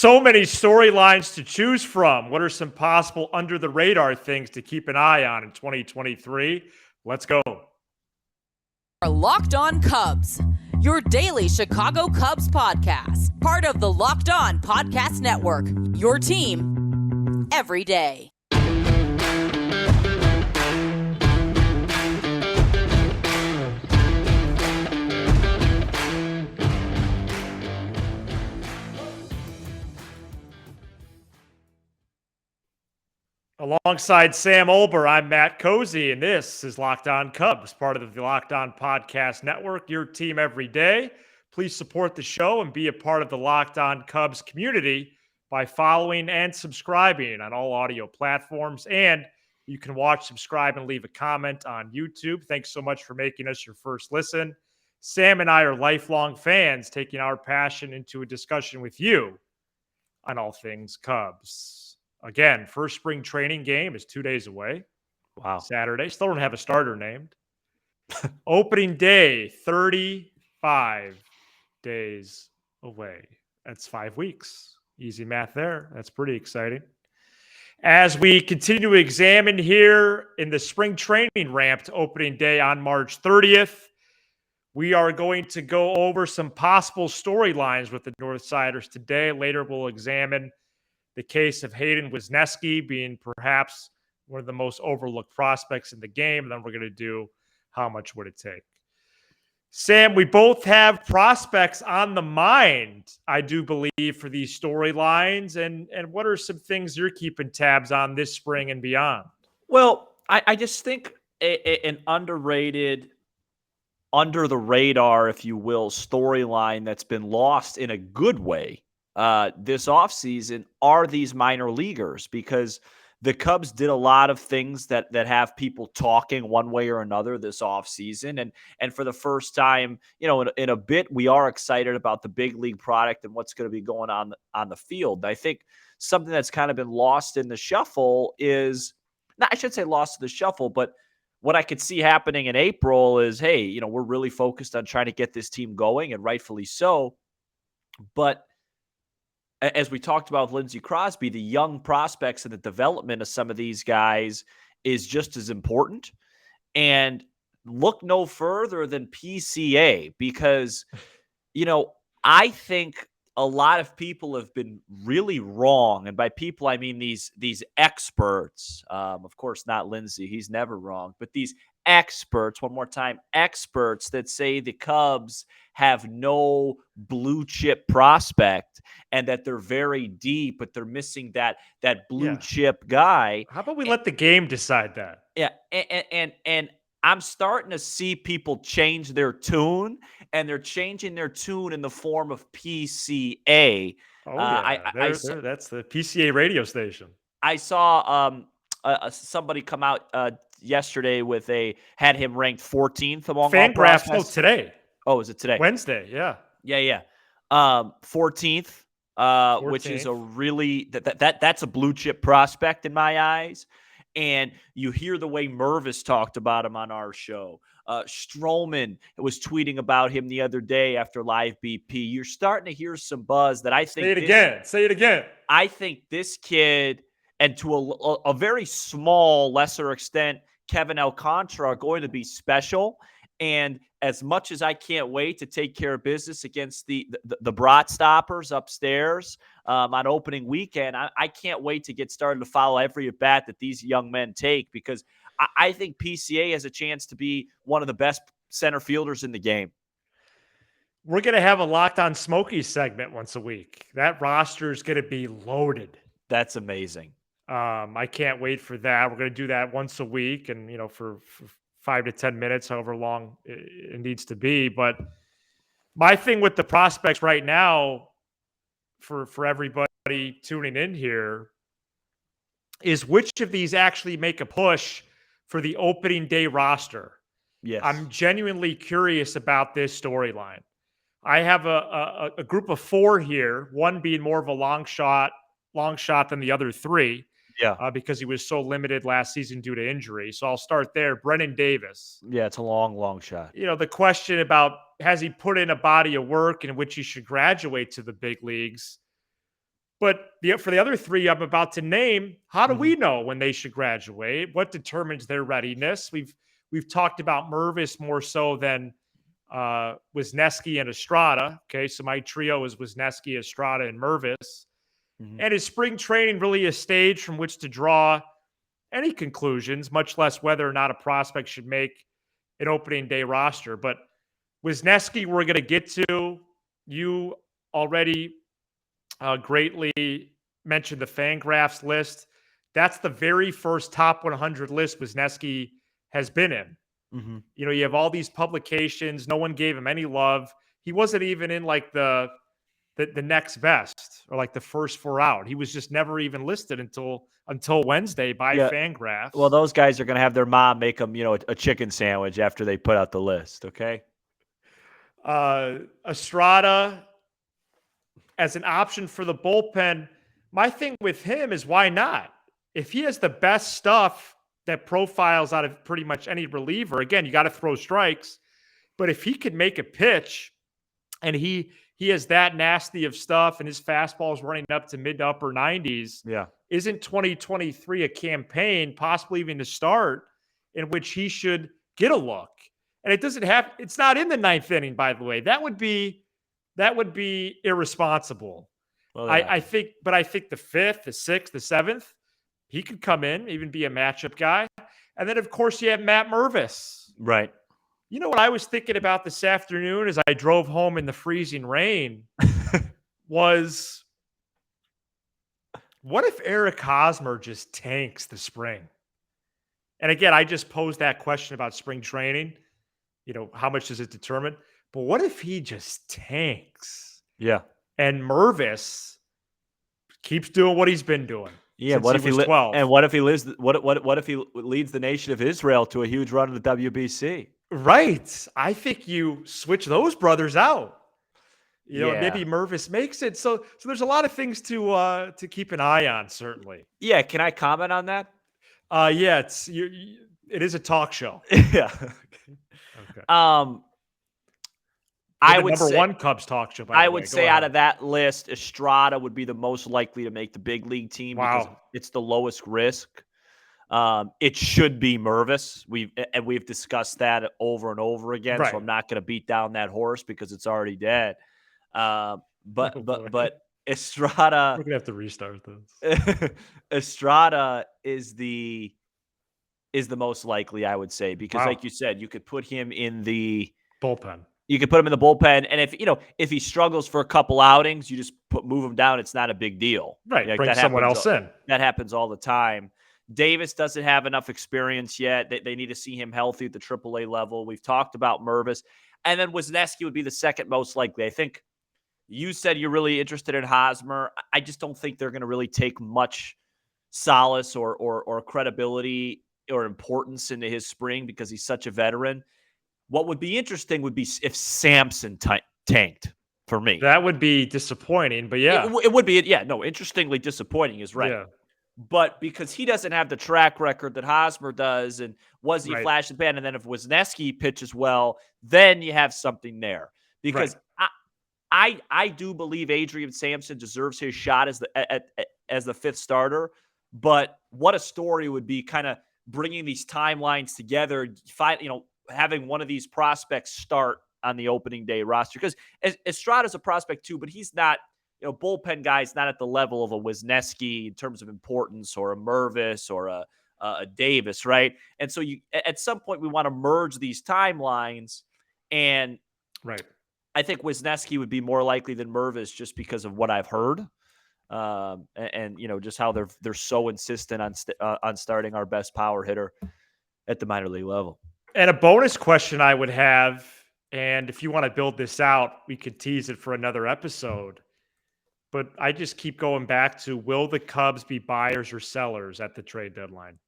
So many storylines to choose from. What are some possible under the radar things to keep an eye on in 2023? Let's go. Locked On Cubs, your daily Chicago Cubs podcast, part of the Locked On Podcast Network, your team every day. Alongside Sam Olber, I'm Matt Cozy, and this is Locked On Cubs, part of the Locked On Podcast Network, your team every day. Please support the show and be a part of the Locked On Cubs community by following and subscribing on all audio platforms. And you can watch, subscribe, and leave a comment on YouTube. Thanks so much for making us your first listen. Sam and I are lifelong fans, taking our passion into a discussion with you on all things Cubs. Again, first spring training game is 2 days away. Wow. Saturday. Still don't have a starter named. Opening day, 35 days away. That's 5 weeks. Easy math there. That's pretty exciting. As we continue to examine here in the spring training ramp to opening day on March 30th, we are going to go over some possible storylines with the Northsiders today. Later, we'll examine the case of Hayden Wesneski being perhaps one of the most overlooked prospects in the game. And then we're going to do how much would it take. Sam, we both have prospects on the mind, I do believe, for these storylines. And what are some things you're keeping tabs on this spring and beyond? Well, I just think an underrated, under the radar, if you will, storyline that's been lost in a good way this offseason are these minor leaguers, because the Cubs did a lot of things that have people talking one way or another this offseason. And for the first time, in a bit, we are excited about the big league product and what's going to be going on the field. I think something that's kind of been lost in the shuffle is, I should say lost in the shuffle, but what I could see happening in April is, hey, we're really focused on trying to get this team going, and rightfully so. But as we talked about with Lindsey Crosby, the young prospects and the development of some of these guys is just as important. And look no further than PCA, because, I think a lot of people have been really wrong. And by people, I mean these experts, of course, not Lindsey, he's never wrong, but these experts, one more time, experts that say the Cubs have no blue chip prospect and that they're very deep, but they're missing that blue chip guy. How about we let the game decide that? Yeah. And I'm starting to see people change their tune, and they're changing their tune in the form of PCA. Oh, yeah. That's the PCA radio station. I saw somebody come out yesterday had him ranked 14th among FanGraphs. Oh, today. Oh, is it today? Wednesday, yeah. Yeah. 14th, 14th. Which is a really that's a blue chip prospect in my eyes. And you hear the way Mervis talked about him on our show. Stroman was tweeting about him the other day after Live BP. You're starting to hear some buzz that I think. Say it again. I think this kid, and to a very small, lesser extent, Kevin Alcantara, are going to be special. And as much as I can't wait to take care of business against the Brat Stoppers upstairs on opening weekend, I can't wait to get started to follow every at bat that these young men take, because I think PCA has a chance to be one of the best center fielders in the game. We're going to have a Locked On Smokies segment once a week. That roster is going to be loaded. That's amazing. I can't wait for that. We're going to do that once a week, and for 5 to 10 minutes, however long it needs to be. But my thing with the prospects right now, for everybody tuning in here, is which of these actually make a push for the opening day roster. Yes. I'm genuinely curious about this storyline. I have a group of 4 here, one being more of a long shot than the other 3. Yeah. Because he was so limited last season due to injury. So I'll start there. Brennan Davis. Yeah, it's a long shot. The question about, has he put in a body of work in which he should graduate to the big leagues? But for the other three I'm about to name, how do we know when they should graduate? What determines their readiness? We've talked about Mervis more so than Wisneski and Estrada. Okay, so my trio is Wisneski, Estrada, and Mervis. And is spring training really a stage from which to draw any conclusions, much less whether or not a prospect should make an opening day roster? But Wisneski, we're going to get to. You already greatly mentioned the FanGraphs list. That's the very first top 100 list Wisneski has been in. You know, you have all these publications. No one gave him any love. He wasn't even in like the next best or like the first 4 out. He was just never even listed until Wednesday by FanGraphs. Well, those guys are going to have their mom make them, a chicken sandwich after they put out the list. Okay. Estrada as an option for the bullpen. My thing with him is why not? If he has the best stuff that profiles out of pretty much any reliever, again, you got to throw strikes, but if he could make a pitch and he has that nasty of stuff and his fastball is running up to mid to upper 90s. Yeah. Isn't 2023 a campaign, possibly even to start, in which he should get a look? And it's not in the 9th inning, by the way. That would be irresponsible. Well, I think the 5th, the 6th, the 7th, he could come in, even be a matchup guy. And then, of course, you have Matt Mervis. Right. You know what I was thinking about this afternoon as I drove home in the freezing rain was, what if Eric Hosmer just tanks the spring? And again, I just posed that question about spring training. You know, how much does it determine? But what if he just tanks? Yeah. And Mervis keeps doing what he's been doing. Yeah. What if he 12? And what if he lives? What if he leads the nation of Israel to a huge run in the WBC? Right. I think you switch those brothers out. You know, maybe Mervis makes it. So there's a lot of things to keep an eye on, certainly. Yeah. Can I comment on that? Yeah. It is a talk show. Yeah. Okay. I would say #1 Cubs talk show. I would say out of that list, Estrada would be the most likely to make the big league team because it's the lowest risk. It should be Mervis. We've discussed that over and over again. Right. So I'm not going to beat down that horse because it's already dead. But Estrada, we're gonna have to restart this. Estrada is the most likely, I would say, because like you said, you could put him in the bullpen. You could put him in the bullpen, and if he struggles for a couple outings, you just move him down. It's not a big deal. Right. Like bring someone else in. That happens all the time. Davis doesn't have enough experience yet. They need to see him healthy at the AAA level. We've talked about Mervis. And then Wisneski would be the second most likely. I think you said you're really interested in Hosmer. I just don't think they're going to really take much solace or credibility or importance into his spring because he's such a veteran. What would be interesting would be if Sampson tanked for me. That would be disappointing, but yeah. It would be, interestingly disappointing is right. Yeah. But because he doesn't have the track record that Hosmer does, and was he flash the pan, and then if Wisneski pitches well, then you have something there. Because I do believe Adrian Sampson deserves his shot as the fifth starter. But what a story would be, kind of bringing these timelines together, having one of these prospects start on the opening day roster. Because Estrada's a prospect too, but he's not. Bullpen guy's not at the level of a Wisneski in terms of importance, or a Mervis, or a Davis, right? And so at some point we want to merge these timelines, and I think Wisneski would be more likely than Mervis just because of what I've heard, and just how they're so insistent on starting our best power hitter at the minor league level. And a bonus question I would have, and if you want to build this out, we could tease it for another episode. But I just keep going back to, will the Cubs be buyers or sellers at the trade deadline?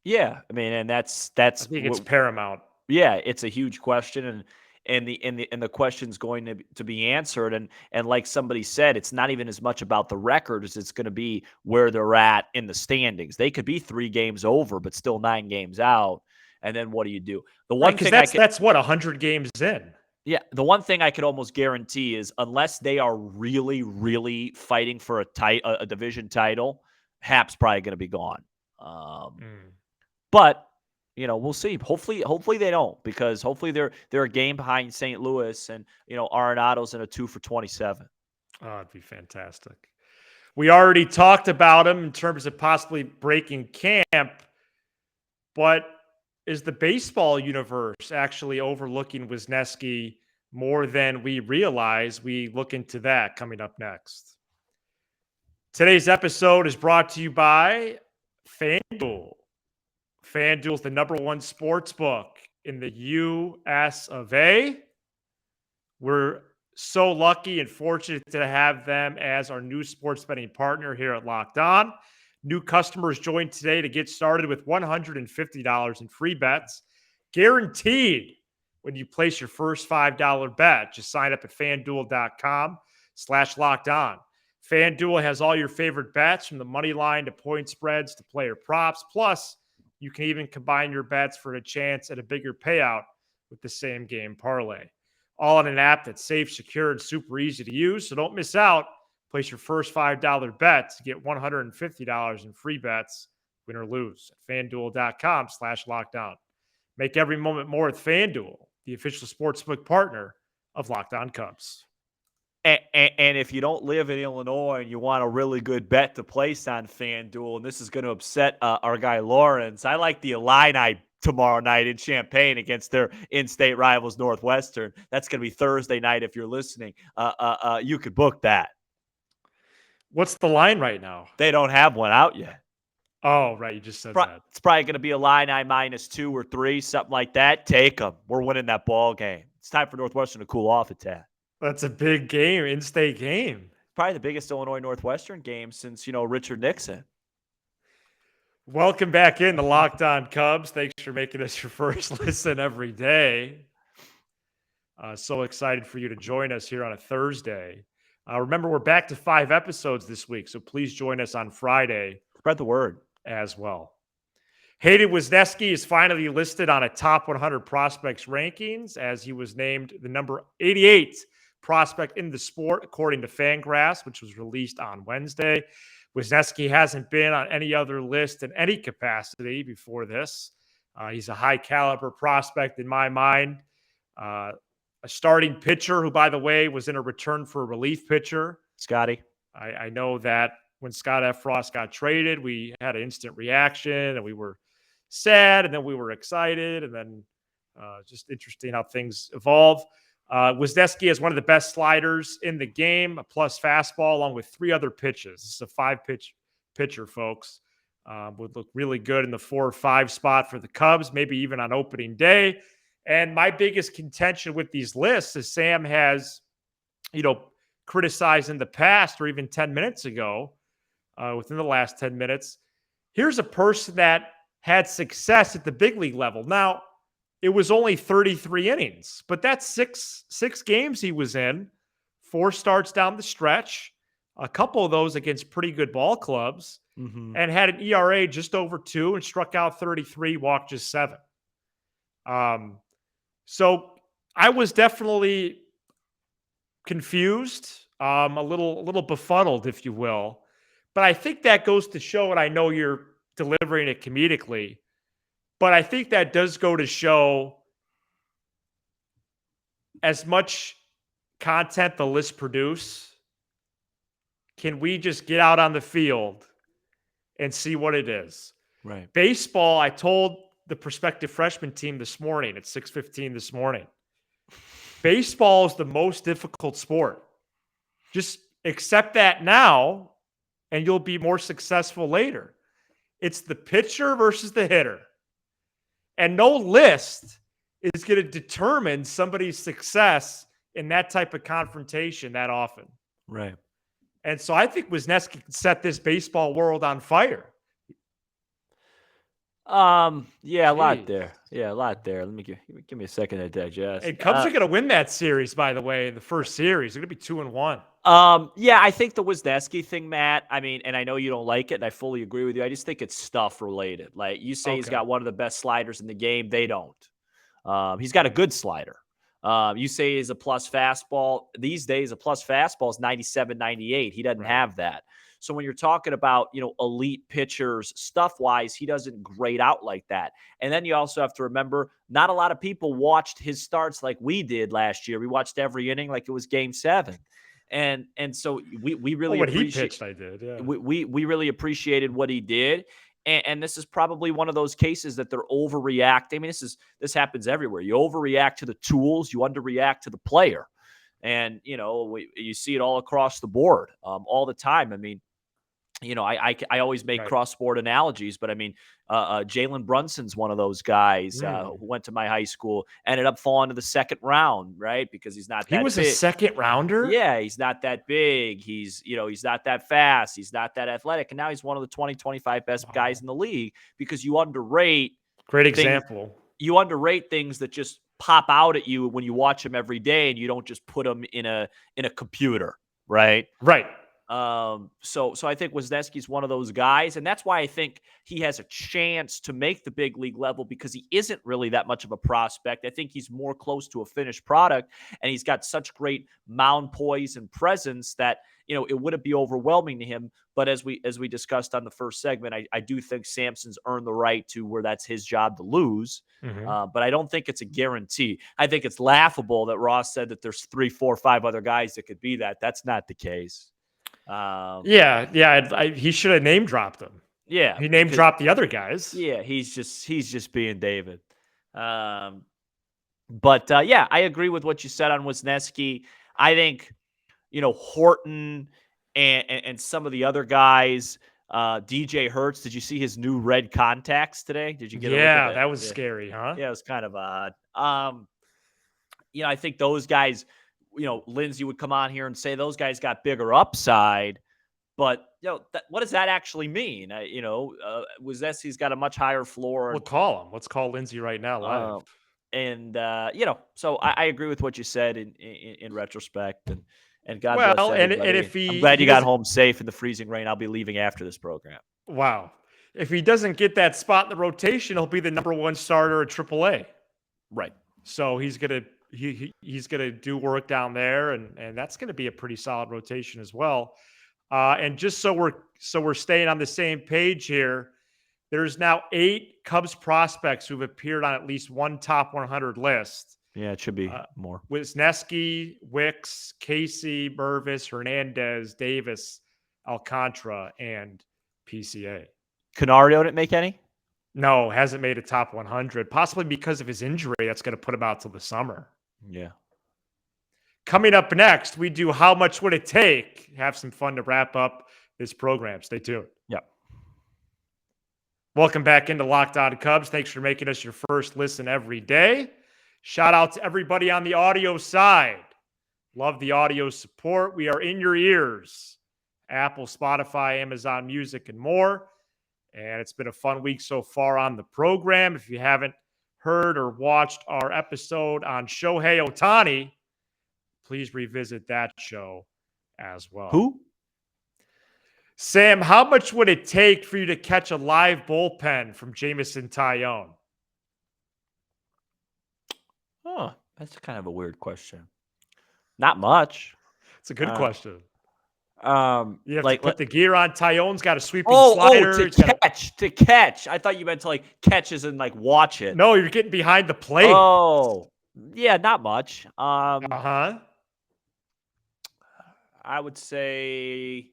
Yeah, I mean, and that's I think it's paramount. Yeah, it's a huge question, and the question's going to be answered. And like somebody said, it's not even as much about the record as it's going to be where they're at in the standings. They could be 3 games over, but still 9 games out. And then what do you do? The one thing that's what 100 games in. Yeah, the one thing I could almost guarantee is unless they are really, really fighting for a division title, Hap's probably going to be gone. But we'll see. Hopefully they don't, because hopefully they're a game behind St. Louis, and Arenado's in a 2 for 27. Oh, it'd be fantastic. We already talked about him in terms of possibly breaking camp, but is the baseball universe actually overlooking Wisneski more than we realize? We look into that coming up next. Today's episode is brought to you by FanDuel. FanDuel is the #1 sports book in the US of A. We're so lucky and fortunate to have them as our new sports betting partner here at Locked On. New customers join today to get started with $150 in free bets, guaranteed when you place your first $5 bet. Just sign up at FanDuel.com/LockedOn. FanDuel has all your favorite bets, from the money line to point spreads to player props. Plus, you can even combine your bets for a chance at a bigger payout with the same game parlay. All on an app that's safe, secure, and super easy to use. So don't miss out. Place your first $5 bet to get $150 in free bets, win or lose, at FanDuel.com/LockedOn. Make every moment more with FanDuel, the official sportsbook partner of Locked On Cubs. And if you don't live in Illinois and you want a really good bet to place on FanDuel, and this is going to upset our guy Lawrence, I like the Illini tomorrow night in Champaign against their in-state rivals Northwestern. That's going to be Thursday night if you're listening. You could book that. What's the line right now? They don't have one out yet. Oh, right. You just said that. It's probably going to be Illini -2 or 3, something like that. Take them. We're winning that ball game. It's time for Northwestern to cool off a tad. That's a big game, in-state game. Probably the biggest Illinois Northwestern game since, Richard Nixon. Welcome back in to Locked On Cubs. Thanks for making us your first listen every day. So excited for you to join us here on a Thursday. Remember, we're back to 5 episodes this week, so please join us on Friday. Spread the word. As well. Hayden Wesneski is finally listed on a top 100 prospects rankings, as he was named the number 88 prospect in the sport, according to FanGraphs, which was released on Wednesday. Wisneski hasn't been on any other list in any capacity before this. He's a high-caliber prospect in my mind. A starting pitcher who, by the way, was in a return for a relief pitcher. Scotty. I know that when Scott F. Frost got traded, we had an instant reaction, and we were sad, and then we were excited, and then just interesting how things evolve. Wisneski is one of the best sliders in the game, a plus fastball, along with 3 other pitches. This is a 5-pitch pitcher, folks. Would look really good in the 4 or 5 spot for the Cubs, maybe even on opening day. And my biggest contention with these lists is Sam has, criticized in the past, or even 10 minutes ago, within the last 10 minutes. Here's a person that had success at the big league level. Now, it was only 33 innings, but that's six games he was in, 4 starts down the stretch, a couple of those against pretty good ball clubs, and had an ERA just over 2 and struck out 33, walked just 7. So I was definitely confused, a little befuddled, if you will. But I think that goes to show, and I know you're delivering it comedically, but I think that does go to show as much content the lists produce, can we just get out on the field and see what it is? Right. Baseball, I told the prospective freshman team this morning at 6:15 this morning, baseball is the most difficult sport. Just accept that now, and you'll be more successful later. It's the pitcher versus the hitter. And no list is going to determine somebody's success in that type of confrontation that often. Right. And so I think Wisneski can set this baseball world on fire. Yeah, a lot there. Yeah, a lot there. Let me give me a second to digest. And Cubs are going to win that series, by the way, in the first series. They're going to be 2-1. Yeah, I think the Wisneski thing, Matt, I mean, and I know you don't like it, and I fully agree with you. I just think it's stuff related. Like you say, he's got one of the best sliders in the game. They don't. He's got a good slider. You say is a plus fastball. These days, a plus fastball is 97, 98. He doesn't have that. So when you're talking about, elite pitchers stuff-wise, he doesn't grade out like that. And then you also have to remember, not a lot of people watched his starts like we did last year. We watched every inning like it was Game 7. And so we really when he pitched, I did. Yeah. We really appreciated what he did. And this is probably one of those cases that they're overreacting. I mean, this happens everywhere. You overreact to the tools, you underreact to the player. And, you see it all across the board all the time. I mean, I always make cross-sport analogies, but I mean, Jalen Brunson's one of those guys who went to my high school, ended up falling to the second round, right? Because he's not that big. He was a second rounder? Yeah, he's not that big. He's not that fast. He's not that athletic. And now he's one of the 20, 25 best guys in the league because you underrate. Great example. You underrate things that just pop out at you when you watch them every day and you don't just put them in a computer, right? Right. So I think Wisneski's one of those guys, and that's why I think he has a chance to make the big league level because he isn't really that much of a prospect. I think he's more close to a finished product, and he's got such great mound poise and presence that, it wouldn't be overwhelming to him. But as we discussed on the first segment, I do think Sampson's earned the right to where that's his job to lose. But I don't think it's a guarantee. I think it's laughable that Ross said that there's 3, 4, 5 other guys that could be that. That's not the case. He should have name dropped them. Yeah, he name dropped the other guys. Yeah, he's just being David. I agree with what you said on Wisneski. I think Horton and some of the other guys. DJ Hertz. Did you see his new red contacts today? Did you get? Yeah, that was scary, huh? Yeah, it was kind of odd. I think those guys. Lindsay would come on here and say those guys got bigger upside, but what does that actually mean? Wisneski's got a much higher floor. We'll call him. Let's call Lindsay right now live. So I agree with what you said in retrospect, and God bless everybody. And if I'm glad you got home safe in the freezing rain. I'll be leaving after this program. Wow. If he doesn't get that spot in the rotation, he'll be the number 1 starter at AAA. Right. So he's gonna do work down there, and that's gonna be a pretty solid rotation as well. And just so we're staying on the same page here, there's now 8 Cubs prospects who've appeared on at least one top 100 list. Yeah, it should be more. Wisneski, Wicks, Casey, Mervis, Hernandez, Davis, Alcantara, and PCA. Canario didn't make any? No, hasn't made a top 100, possibly because of his injury. That's going to put him out till the summer. Yeah. Coming up next, we do How Much Would It Take? Have some fun to wrap up this program. Stay tuned. Yep. Welcome back into Locked On Cubs. Thanks for making us your first listen every day. Shout out to everybody on the audio side. Love the audio support. We are in your ears. Apple, Spotify, Amazon Music, and more. And it's been a fun week so far on the program. If you haven't heard or watched our episode on Shohei Ohtani, please revisit that show as well. Who? Sam, how much would it take for you to catch a live bullpen from Jameson Taillon? Oh, that's kind of a weird question. Not much. It's a good question. You have to put the gear on. Taillon's got a sweeping slider. To catch. I thought you meant to catch as in watch it. No, you're getting behind the plate. Oh, yeah, not much. I would say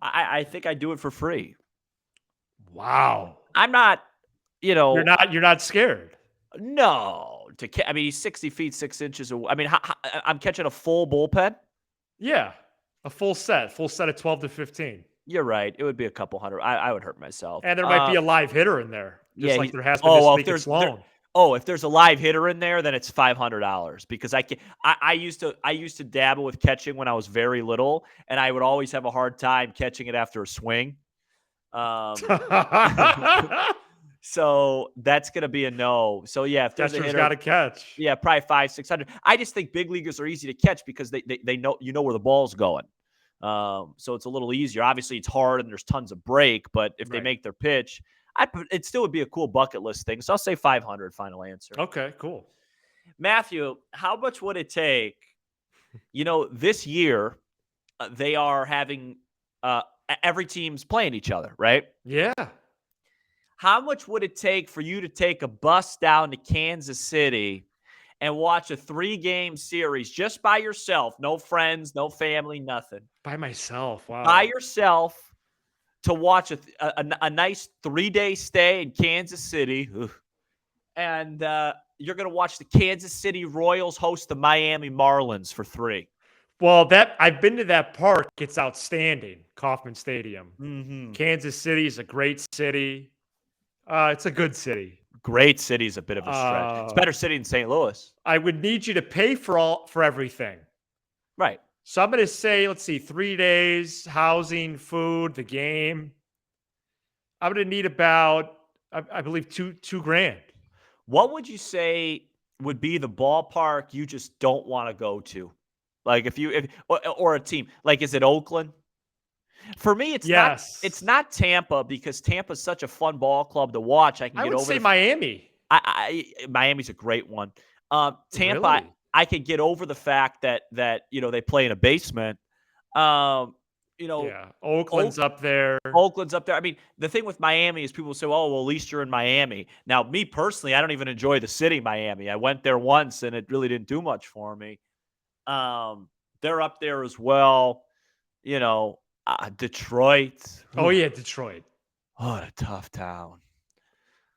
I think I do it for free. Wow. I'm not, You're not scared. No. He's 60 feet, 6 inches away. I mean, I'm catching a full bullpen? Yeah. A full set of 12 to 15. You're right. It would be a couple hundred. I would hurt myself. And there might be a live hitter in there. Just like there has been this week at Sloan. If there's a live hitter in there, then it's $500 because I used to dabble with catching when I was very little, and I would always have a hard time catching it after a swing. So that's going to be a no. So yeah, if there's a hitter, got to catch. Yeah, probably 500-600. I just think big leaguers are easy to catch because they know where the ball's going. So it's a little easier. Obviously, it's hard and there's tons of break, but if they make their pitch, it still would be a cool bucket list thing. So I'll say 500. Final answer. Okay, cool. Matthew, how much would it take? This year they are having every team's playing each other, right? Yeah. How much would it take for you to take a bus down to Kansas City and watch a 3-game series just by yourself? No friends, no family, nothing. By myself. Wow. By yourself to watch a nice 3-day stay in Kansas City. Ugh. And you're going to watch the Kansas City Royals host the Miami Marlins for 3. Well, I've been to that park. It's outstanding. Kauffman Stadium. Mm-hmm. Kansas City is a great city. It's a good city. Great city is a bit of a stretch. It's a better city than St. Louis. I would need you to pay for everything. Right. So I'm going to say, let's see, 3 days, housing, food, the game. I'm going to need about, I believe, $2,000. What would you say would be the ballpark you just don't want to go to? Like or a team, like, is it Oakland? For me, it's not Tampa, because Tampa's such a fun ball club to watch. I would say Miami. Miami's a great one. Tampa, Really? I could get over the fact that they play in a basement. Yeah, Oakland's up there. Oakland's up there. I mean, the thing with Miami is people say, "Oh, well, at least you're in Miami." Now, me personally, I don't even enjoy the city, Miami. I went there once, and it really didn't do much for me. They're up there as well. Detroit. Oh yeah, Detroit. What a tough town.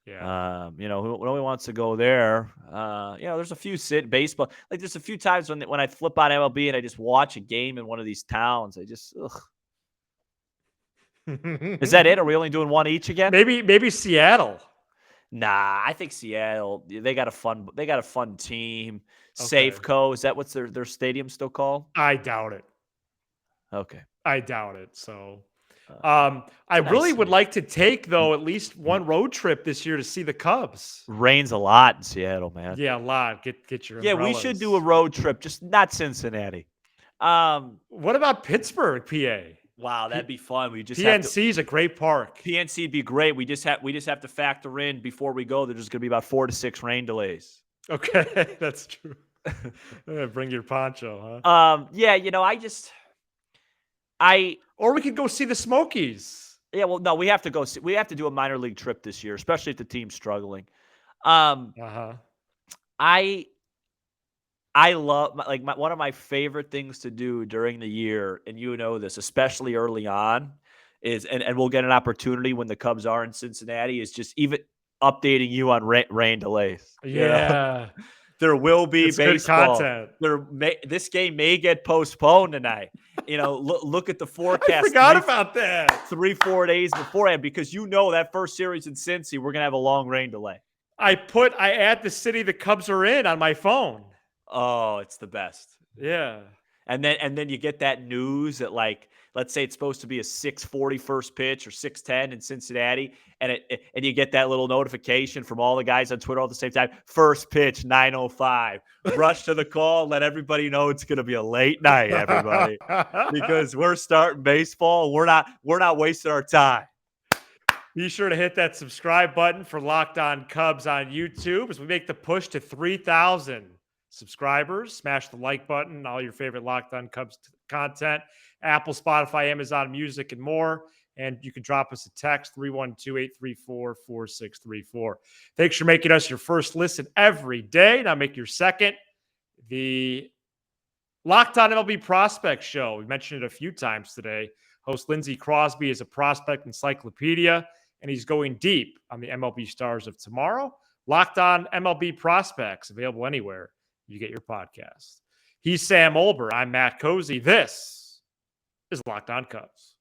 Yeah. Nobody wants to go there. There's a few baseball. Like, there's a few times when I flip on MLB and I just watch a game in one of these towns. I just, ugh. Is that it? Are we only doing one each again? Maybe Seattle. Nah, I think Seattle. They got a fun team. Okay. Safeco. Is that what's their stadium still called? I doubt it. Okay. I doubt it. So, I really would like to take, though, at least one road trip this year to see the Cubs. Rains a lot in Seattle, man. Yeah, a lot. Get your umbrellas. We should do a road trip, just not Cincinnati. What about Pittsburgh, PA? Wow, that'd be fun. We just PNC is a great park. PNC'd be great. We just have to factor in before we go. There's going to be about 4 to 6 rain delays. Okay, that's true. Bring your poncho, huh? Or we could go see the Smokies. Yeah, well, no, we have to go. We have to do a minor league trip this year, especially if the team's struggling. I love, one of my favorite things to do during the year, and you know this, especially early on, is and we'll get an opportunity when the Cubs are in Cincinnati, is just even updating you on rain delays. Yeah. There will be baseball. Good content. This game may get postponed tonight. Look at the forecast. I forgot about that. 3-4 days beforehand, because that first series in Cincy, we're gonna have a long rain delay. I add the city the Cubs are in on my phone. Oh, it's the best. Yeah. And then you get that news at, like, let's say it's supposed to be a 6:40 first pitch or 6:10 in Cincinnati, and you get that little notification from all the guys on Twitter all at the same time. First pitch, 9:05. Rush to the call. Let everybody know it's going to be a late night, everybody, because we're starting baseball. We're not wasting our time. Be sure to hit that subscribe button for Locked On Cubs on YouTube as we make the push to 3,000 subscribers. Smash the like button, all your favorite Locked On Cubs content, Apple, Spotify, Amazon Music, and more. And you can drop us a text, 312-834-4634. Thanks for making us your first listen every day. Now make your second. The Locked On MLB Prospect Show. We mentioned it a few times today. Host Lindsey Crosby is a prospect encyclopedia, and he's going deep on the MLB stars of tomorrow. Locked On MLB Prospects, available anywhere you get your podcast. He's Sam Olber. I'm Matt Cozy. This is Locked On Cubs.